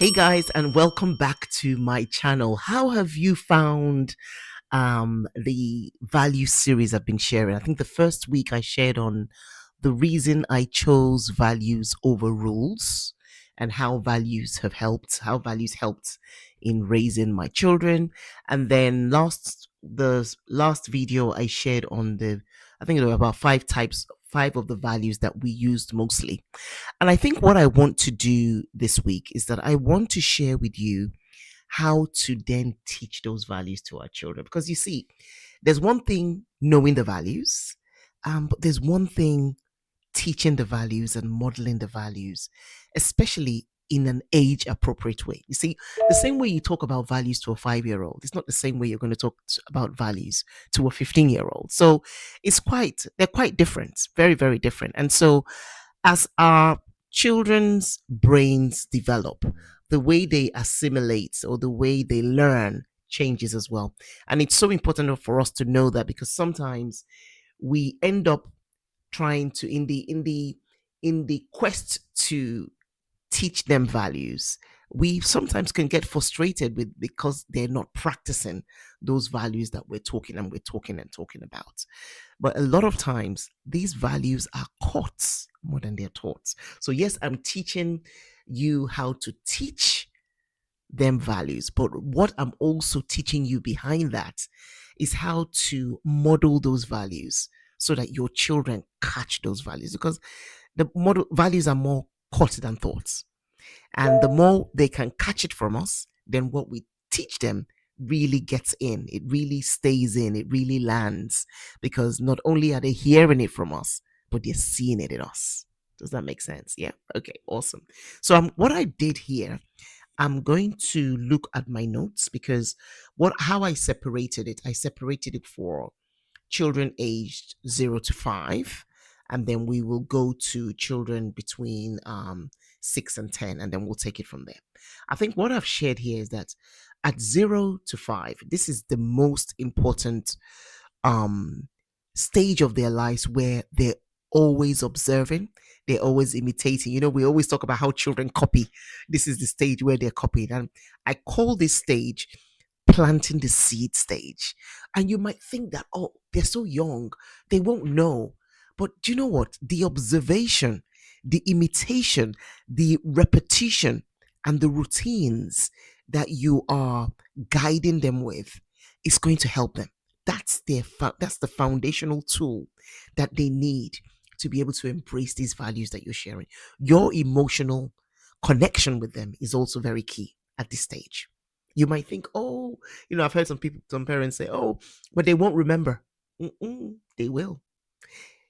Hey guys, and welcome back to my channel. How have you found the value series I've been sharing? I think the first week I shared on the reason I chose values over rules and how values helped in raising my children. And then the last video I shared on I think there were about five of the values that we used mostly. And I think what I want to do this week is that I want to share with you how to then teach those values to our children. Because you see, there's one thing knowing the values, but there's one thing teaching the values and modeling the values, especially in an age appropriate way. You see, the same way you talk about values to a 5-year-old, it's not the same way you're going to talk about values to a 15-year-old. So they're quite different, very, very different. And so as our children's brains develop, the way they assimilate or the way they learn changes as well. And it's so important for us to know that, because sometimes we end up trying to in the quest to teach them values, we sometimes can get frustrated with because they're not practicing those values that we're talking about. But a lot of times these values are caught more than they're taught. So yes, I'm teaching you how to teach them values, but what I'm also teaching you behind that is how to model those values so that your children catch those values, because the model values are more caught than thoughts. And the more they can catch it from us, then what we teach them really gets in. It really stays in. It really lands, because not only are they hearing it from us, but they're seeing it in us. Does that make sense? Yeah. Okay. Awesome. So what I did here, I'm going to look at my notes, because how I separated it for children aged 0 to 5, and then we will go to children between 6 and 10, and then we'll take it from there. I think what I've shared here is that at 0 to 5, this is the most important um stage of their lives, where they're always observing, they're always imitating. We always talk about how children copy. This is the stage where they're copying, and I call this stage planting the seed stage. And you might think that, oh, they're so young, they won't know. But do you know what? The observation, the imitation, the repetition, and the routines that you are guiding them with is going to help them. That's the foundational tool that they need to be able to embrace these values that you're sharing. Your emotional connection with them is also very key at this stage. You might think, oh, I've heard some parents say, oh, but they won't remember. They will.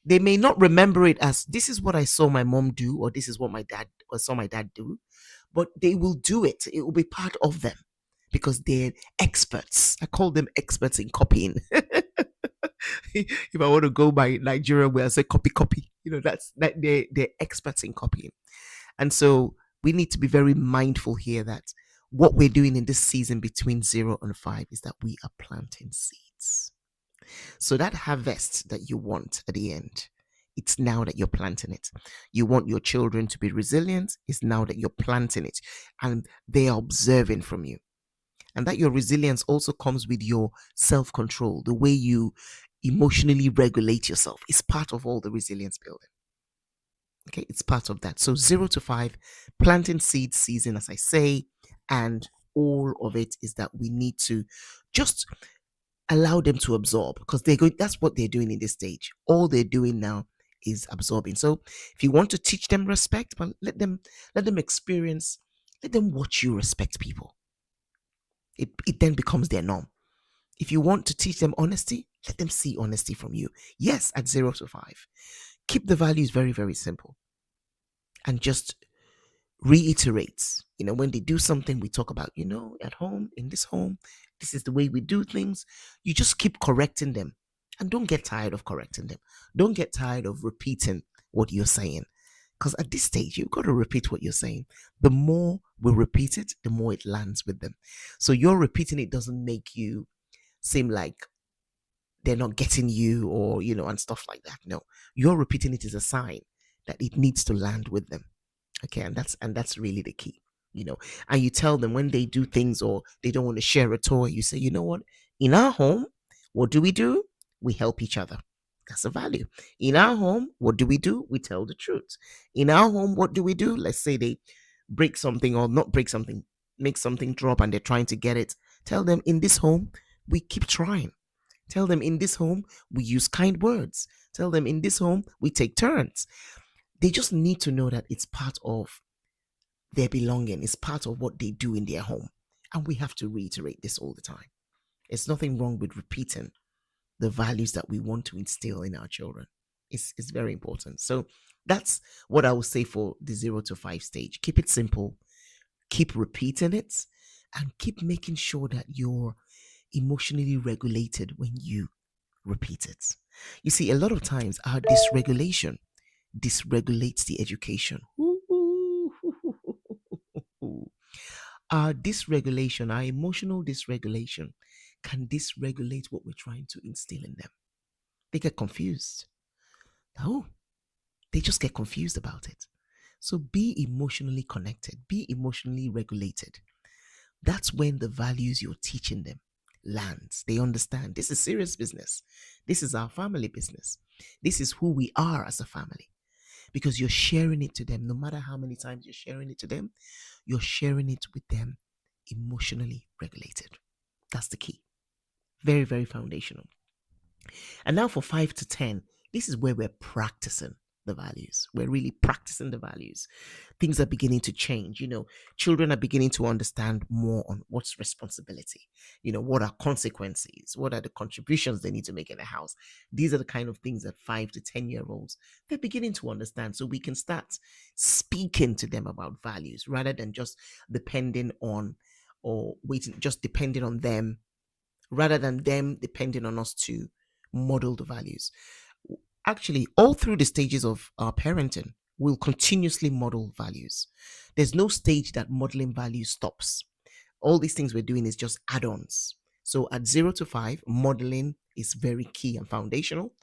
They may not remember it as this is what I saw my mom do, or this is what I saw my dad do, but they will do it. It will be part of them, because they're experts. I call them experts in copying. If I want to go by Nigeria, where I say copy, copy, they're experts in copying. And so we need to be very mindful here that what we're doing in this season between 0 and 5 is that we are planting seeds. So that harvest that you want at the end, it's now that you're planting it. You want your children to be resilient, it's now that you're planting it. And they are observing from you. And that your resilience also comes with your self-control, the way you emotionally regulate yourself is part of all the resilience building. Okay, it's part of that. So 0 to 5, planting seed season, as I say, and all of it is that we need to just allow them to absorb, because that's what they're doing in this stage. All they're doing now is absorbing. So if you want to teach them respect, but let them experience, let them watch you respect people. It then becomes their norm. If you want to teach them honesty, let them see honesty from you. Yes, at 0 to 5. Keep the values very, very simple. And just reiterate, when they do something, we talk about, at home, in this home, this is the way we do things. You just keep correcting them, and don't get tired of correcting them. Don't get tired of repeating what you're saying, because at this stage, you've got to repeat what you're saying. The more we repeat it, the more it lands with them. So you're repeating it doesn't make you seem like they're not getting you, or, and stuff like that. No, you're repeating it as a sign that it needs to land with them. Okay, and that's really the key. you know, and you tell them when they do things or they don't want to share a toy, you say, you know what, in our home, what do we do? We help each other. That's a value. In our home, what do we do? We tell the truth. In our home, what do we do? Let's say they break something or not break something, make something drop and they're trying to get it. Tell them in this home, we keep trying. Tell them in this home, we use kind words. Tell them in this home, we take turns. They just need to know that it's part of their belonging, it's part of what they do in their home. And we have to reiterate this all the time. There's nothing wrong with repeating the values that we want to instill in our children. It's very important. So that's what I would say for the 0 to 5 stage. Keep it simple, keep repeating it, and keep making sure that you're emotionally regulated when you repeat it. You see, a lot of times our dysregulation dysregulates the education. Our dysregulation, our emotional dysregulation, can dysregulate what we're trying to instill in them. They get confused. Oh, they just get confused about it. So be emotionally connected, be emotionally regulated. That's when the values you're teaching them lands. They understand this is serious business. This is our family business. This is who we are as a family. Because you're sharing it to them. No matter how many times you're sharing it to them, you're sharing it with them emotionally regulated. That's the key. Very, very foundational. And now for 5 to 10, this is where we're practicing the values. We're really practicing the values. Things are beginning to change. Children are beginning to understand more on what's responsibility. What are consequences? What are the contributions they need to make in the house? These are the kind of things that 5 to 10-year-olds, they're beginning to understand. So we can start speaking to them about values rather than just depending on or waiting, just depending on them rather than them depending on us to model the values. Actually, all through the stages of our parenting, we'll continuously model values. There's no stage that modeling values stops. All these things we're doing is just add ons. So at 0 to 5, modeling is very key and foundational.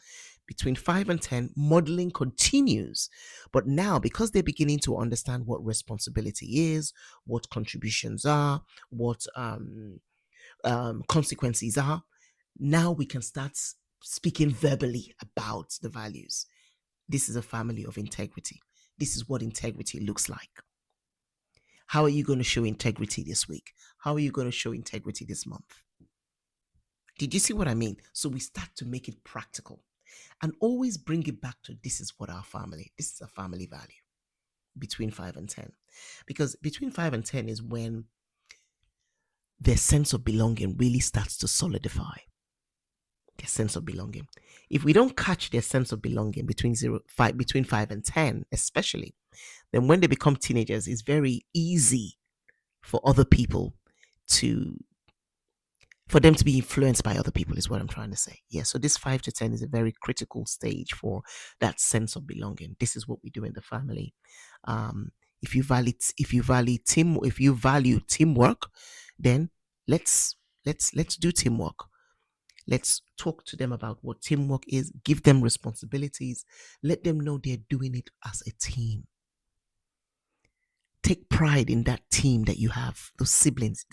Between 5 and 10, modeling continues. But now, because they're beginning to understand what responsibility is, what contributions are, what consequences are, now we can start speaking verbally about the values. This is a family of integrity. This is what integrity looks like. How are you going to show integrity this week? How are you going to show integrity this month? Did you see what I mean? So we start to make it practical and always bring it back to this is a family value between 5 and 10. Because between 5 and 10 is when their sense of belonging really starts to solidify. Their sense of belonging. If we don't catch their sense of belonging between 5 and 10, especially, then when they become teenagers, it's very easy for other people for them to be influenced by other people, is what I'm trying to say. Yeah. So this 5 to 10 is a very critical stage for that sense of belonging. This is what we do in the family. If you value teamwork, then let's do teamwork. Let's talk to them about what teamwork is, give them responsibilities, let them know they're doing it as a team. Take pride in that team that you have, the siblings.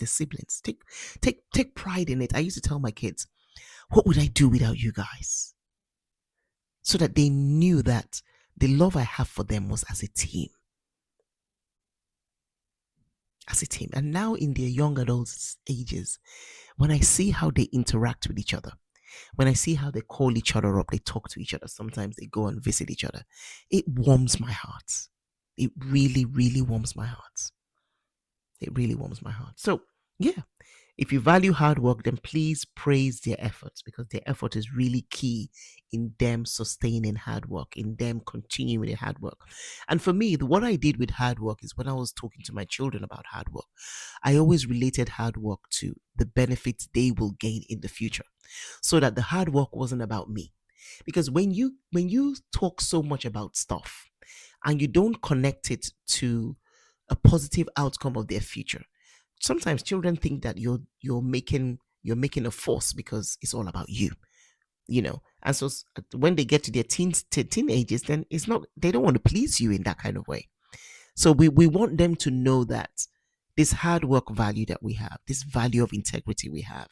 Take pride in it. I used to tell my kids, what would I do without you guys? So that they knew that the love I have for them was as a team. As a team. And now in their young adult ages, when I see how they interact with each other, when I see how they call each other up, they talk to each other, sometimes they go and visit each other, it warms my heart. It really, really warms my heart. It really warms my heart. So, yeah, if you value hard work, then please praise their efforts, because their effort is really key in them sustaining hard work, in them continuing with their hard work. And for me, what I did with hard work is when I was talking to my children about hard work, I always related hard work to the benefits they will gain in the future, so that the hard work wasn't about me. Because when you talk so much about stuff and you don't connect it to a positive outcome of their future, sometimes children think that you're making a force because it's all about you, and so when they get to their teenagers, then it's not, they don't want to please you in that kind of way. So we want them to know that this hard work value that we have, this value of integrity we have,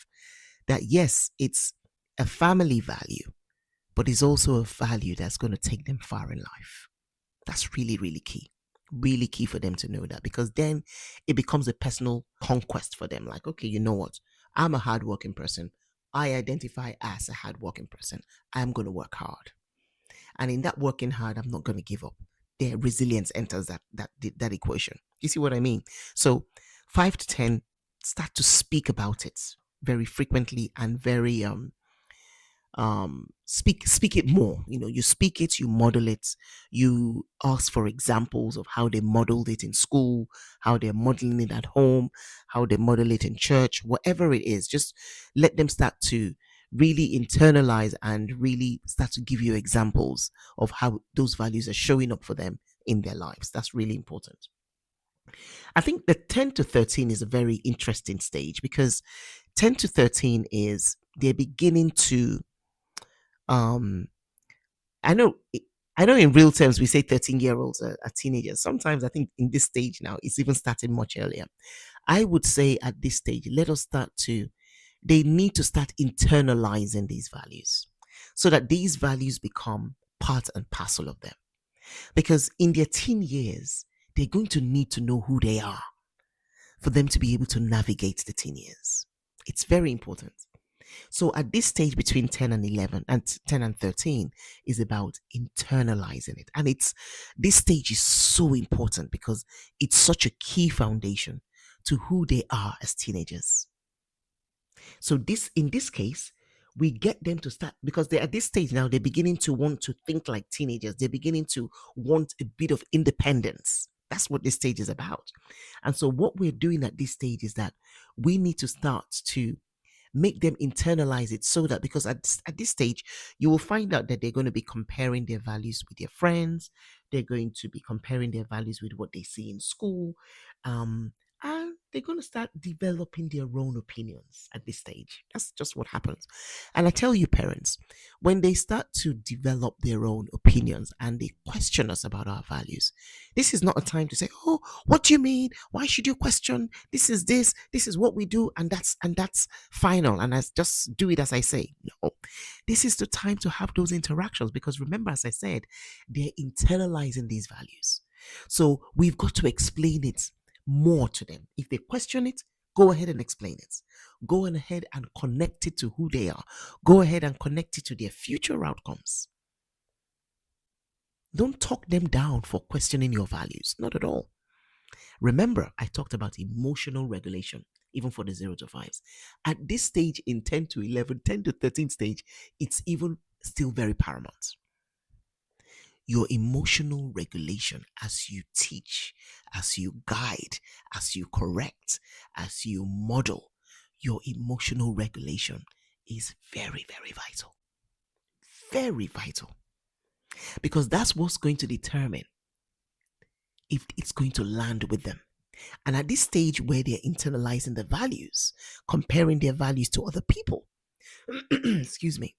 that yes, it's a family value, but it's also a value that's going to take them far in life. That's really, really key. Really key for them to know that, because then it becomes a personal conquest for them. Like, okay, you know what? I'm a hardworking person. I identify as a hardworking person. I'm going to work hard. And in that working hard, I'm not going to give up. Their resilience enters that equation. You see what I mean? So 5 to 10, start to speak about it very frequently and very speak it more. You speak it, you model it, you ask for examples of how they modeled it in school, how they're modeling it at home, how they model it in church, whatever it is. Just let them start to really internalize and really start to give you examples of how those values are showing up for them in their lives. That's really important. I think the 10 to 13 is a very interesting stage, because 10 to 13 is they're beginning to um I know I know in real terms we say 13-year-olds are teenagers. Sometimes I think in this stage now it's even starting much earlier. I would say at this stage, let us start to they need to start internalizing these values, so that these values become part and parcel of them. Because in their teen years, they're going to need to know who they are for them to be able to navigate the teen years. It's very important. So at this stage between 10 and 11 and 10 and 13 is about internalizing it. And this stage is so important because it's such a key foundation to who they are as teenagers. So in this case, we get them to start, because they're at this stage now, they're beginning to want to think like teenagers. They're beginning to want a bit of independence. That's what this stage is about. And so what we're doing at this stage is that we need to start to make them internalize it, so that, because at this stage you will find out that they're going to be comparing their values with their friends, they're going to be comparing their values with what they see in school, and they're going to start developing their own opinions at this stage. That's just what happens. And I tell you, parents, when they start to develop their own opinions and they question us about our values, this is not a time to say, oh, what do you mean, why should you question, this is what we do, and that's final, and I just do it as I say. No, this is the time to have those interactions, because remember, as I said, they're internalizing these values. So we've got to explain it more to them. If they question it, go ahead and explain it. Go on ahead and connect it to who they are. Go ahead and connect it to their future outcomes. Don't talk them down for questioning your values. Not at all. Remember, I talked about emotional regulation, even for the 0 to 5s. At this stage in 10 to 11, 10 to 13 stage, it's even still very paramount. Your emotional regulation, as you teach, as you guide, as you correct, as you model, your emotional regulation is very, very vital. Very vital. Because that's what's going to determine if it's going to land with them. And at this stage where they're internalizing the values, comparing their values to other people, excuse me,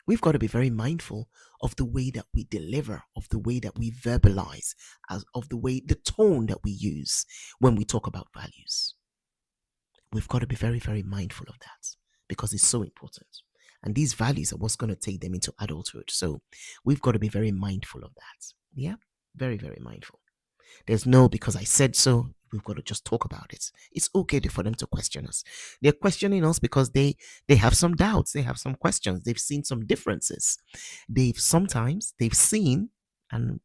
we've got to be very mindful of the way that we deliver, of the way that we verbalize, of the tone that we use when we talk about values. We've got to be very, very mindful of that, because it's so important. And these values are what's going to take them into adulthood. So we've got to be very mindful of that. Yeah, very, very mindful. There's no because I said so. We've got to just talk about it. It's okay for them to question us. They're questioning us because they have some doubts. They have some questions. They've seen some differences. They've seen, and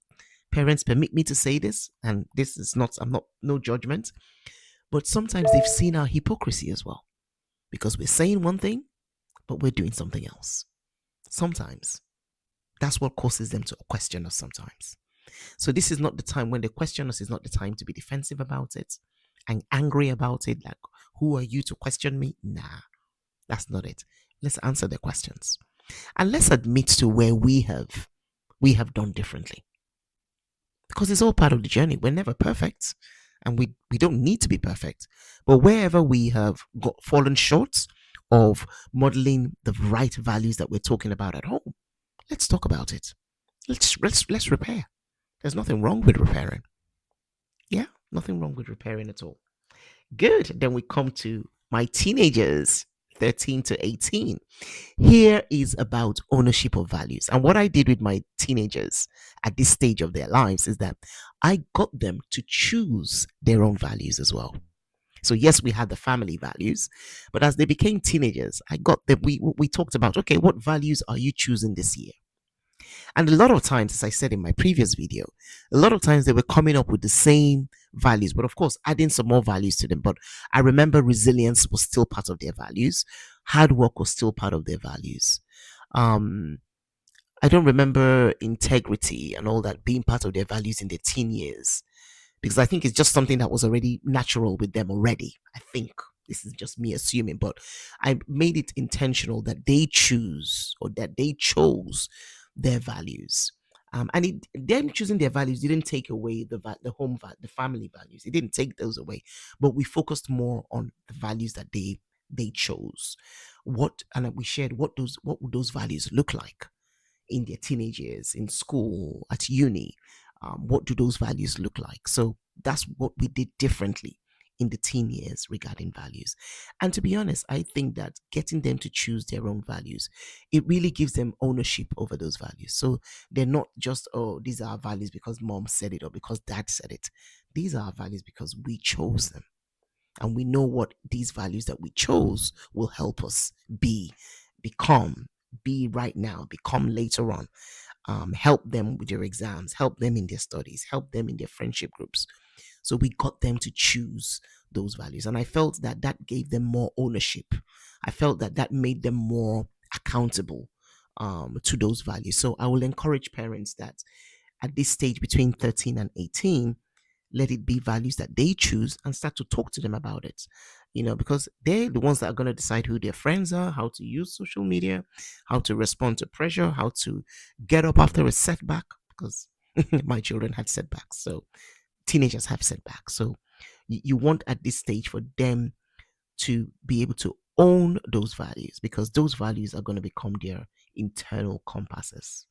parents, permit me to say this, and this is not, I'm not, no judgment, but sometimes they've seen our hypocrisy as well, because we're saying one thing, but we're doing something else. Sometimes that's what causes them to question us sometimes. So this is not the time, when they question us, is not the time to be defensive about it and angry about it. Like, who are you to question me? Nah, that's not it. Let's answer their questions. And let's admit to where we have done differently. Because it's all part of the journey. We're never perfect. And we don't need to be perfect. But wherever we have fallen short of modeling the right values that we're talking about at home, let's talk about it. Let's repair. There's nothing wrong with repairing. Yeah, nothing wrong with repairing at all. Good. Then we come to my teenagers, 13 to 18. Here is about ownership of values. And what I did with my teenagers at this stage of their lives is that I got them to choose their own values as well. So yes, we had the family values, but as they became teenagers, I got them. We talked about, okay, what values are you choosing this year? And a lot of times, as I said in my previous video, a lot of times they were coming up with the same values, but of course, adding some more values to them. But I remember resilience was still part of their values, hard work was still part of their values. Um, I don't remember integrity and all that being part of their values in their teen years because I think it's just something that was already natural with them already. I think this is just me assuming, but I made it intentional that they choose or that they chose their values. And them choosing their values didn't take away the family values. It didn't take those away, but we focused more on the values that they chose. What and we shared what would those values look like in their teenage years, in school, at uni. What do those values look like? So that's what we did differently in the teen years regarding values. And to be honest, I think that getting them to choose their own values, it really gives them ownership over those values. So they're not just, oh, these are our values because mom said it or because dad said it. These are our values because we chose them. And we know what these values that we chose will help us become, be right now, become later on. Help them with their exams, help them in their studies, help them in their friendship groups. So we got them to choose those values. And I felt that that gave them more ownership. I felt that that made them more accountable to those values. So I will encourage parents that at this stage between 13 and 18, let it be values that they choose and start to talk to them about it. Because they're the ones that are going to decide who their friends are, how to use social media, how to respond to pressure, how to get up after a setback. Because my children had setbacks. So teenagers have setbacks. So you want at this stage for them to be able to own those values because those values are going to become their internal compasses.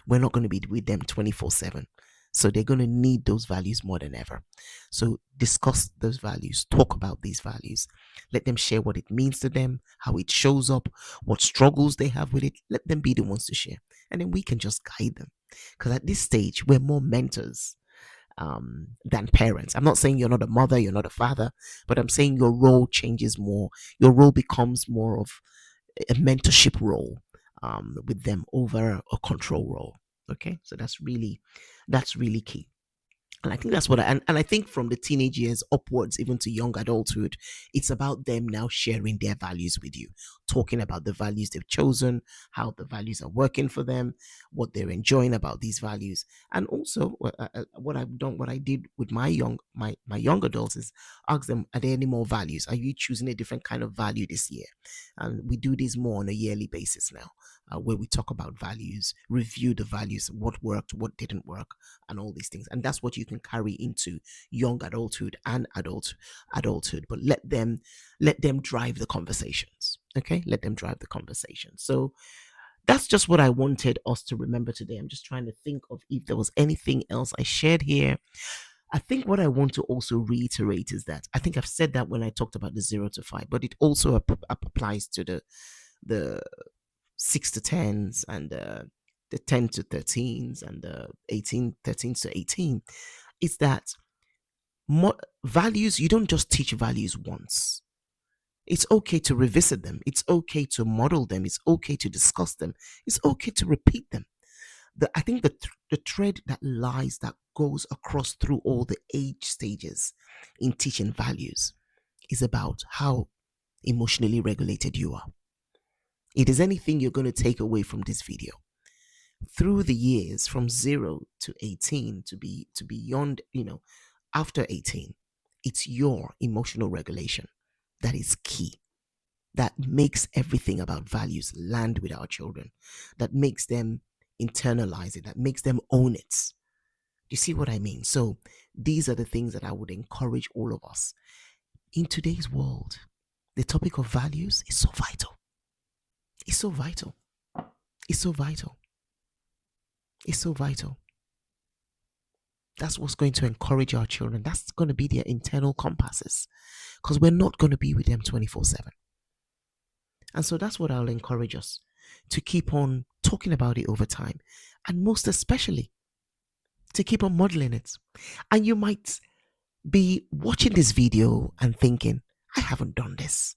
We're not going to be with them 24/7. So they're going to need those values more than ever. So discuss those values, talk about these values, let them share what it means to them, how it shows up, what struggles they have with it. Let them be the ones to share. And then we can just guide them. Because at this stage, we're more mentors than parents. I'm not saying you're not a mother, you're not a father, but I'm saying your role changes more. Your role becomes more of a mentorship role with them over a control role. Okay, so that's really key. And I think that's what and I think from the teenage years upwards, even to young adulthood, it's about them now sharing their values with you, talking about the values they've chosen, how the values are working for them, what they're enjoying about these values. And also what I've done, what I did with my young adults is ask them, are there any more values? Are you choosing a different kind of value this year? And we do this more on a yearly basis now, where we talk about values, review the values, what worked, what didn't work, and all these things. And that's what you can carry into young adulthood and adulthood. But let them drive the conversations. Okay, let them drive the conversation. So that's just what I wanted us to remember today. I'm just trying to think of if there was anything else I shared here. I think what I want to also reiterate is that I think I've said that when I talked about the 0 to 5, but it also applies to the 6 to 10s and the 10 to 13s and the 13s to 18. Is that values? You don't just teach values once. It's okay to revisit them. It's okay to model them. It's okay to discuss them. It's okay to repeat them. I think the thread that goes across through all the age stages in teaching values is about how emotionally regulated you are. It is anything you're going to take away from this video through the years from 0 to 18 to beyond, after 18, it's your emotional regulation that is key, that makes everything about values land with our children, that makes them internalize it, that makes them own it. You see what I mean? So these are the things that I would encourage all of us in today's world. The topic of values is so vital. It's so vital. It's so vital. It's so vital. That's what's going to encourage our children. That's going to be their internal compasses, because we're not going to be with them 24/7. And so that's what I'll encourage us to keep on talking about it over time. And most especially, to keep on modeling it. And you might be watching this video and thinking, I haven't done this.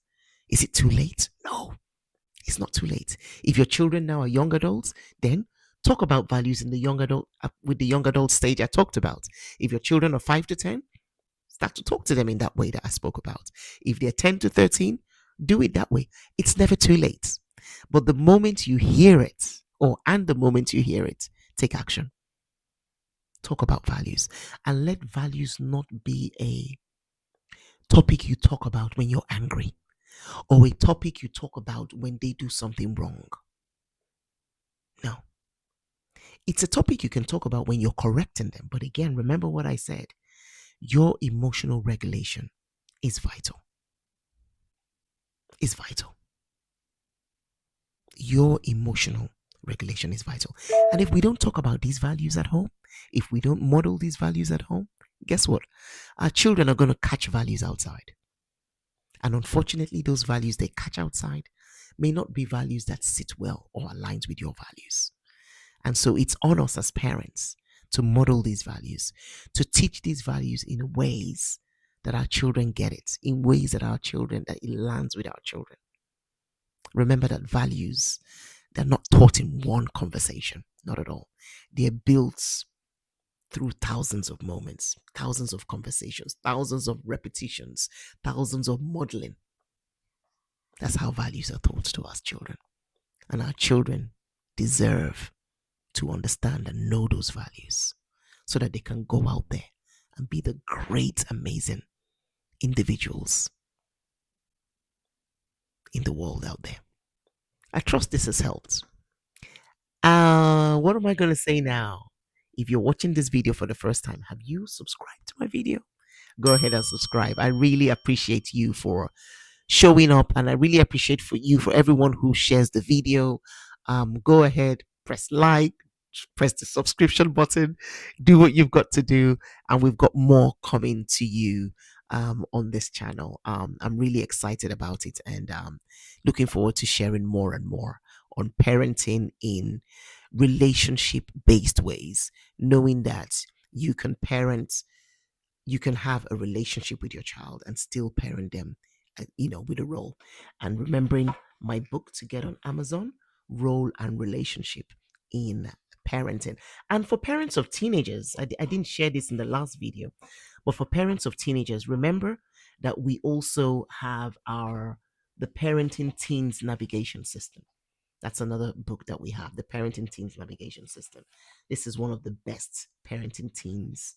Is it too late? No, it's not too late. If your children now are young adults, then talk about values in the young adult with the young adult stage I talked about. If your children are 5 to 10, start to talk to them in that way that I spoke about. If they're 10 to 13, do it that way. It's never too late. But the moment you hear it, and the moment you hear it, take action. Talk about values, and let values not be a topic you talk about when you're angry, or a topic you talk about when they do something wrong. No. It's a topic you can talk about when you're correcting them. But again, remember what I said. Your emotional regulation is vital. Is vital. Your emotional regulation is vital. And if we don't talk about these values at home, if we don't model these values at home, guess what? Our children are going to catch values outside. And unfortunately, those values they catch outside may not be values that sit well or aligns with your values. And so it's on us as parents to model these values, to teach these values in ways that our children get it, in ways that it lands with our children. Remember that values, they're not taught in one conversation, not at all. They're built through thousands of moments, thousands of conversations, thousands of repetitions, thousands of modeling. That's how values are taught to us children. And our children deserve to understand and know those values so that they can go out there and be the great, amazing individuals in the world out there. I trust this has helped. What am I going to say now? If you're watching this video for the first time, have you subscribed to my video? Go ahead and subscribe. I really appreciate you for showing up, and I really appreciate for everyone who shares the video. Go ahead, press like, press the subscription button, do what you've got to do, and we've got more coming to you on this channel. I'm really excited about it, and looking forward to sharing more and more on parenting in relationship based ways, knowing that you can have a relationship with your child and still parent them, with a role. And remembering my book to get on Amazon, Role and Relationship in Parenting. And for parents of teenagers, I didn't share this in the last video, but for parents of teenagers, remember that we also have the Parenting Teens Navigation System. That's another book that we have, the Parenting Teens Navigation System. This is one of the best parenting teens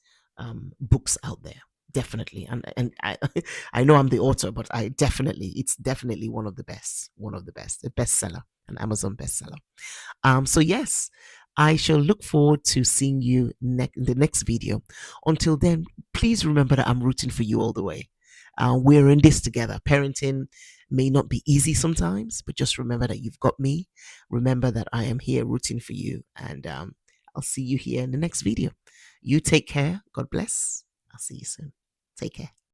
books out there, definitely. And I know I'm the author, but it's definitely one of the best, a bestseller, an Amazon bestseller. So yes, I shall look forward to seeing you in the next video. Until then, please remember that I'm rooting for you all the way. We're in this together. Parenting may not be easy sometimes, but just remember that you've got me. Remember that I am here rooting for you, and I'll see you here in the next video. You take care. God bless. I'll see you soon. Take care.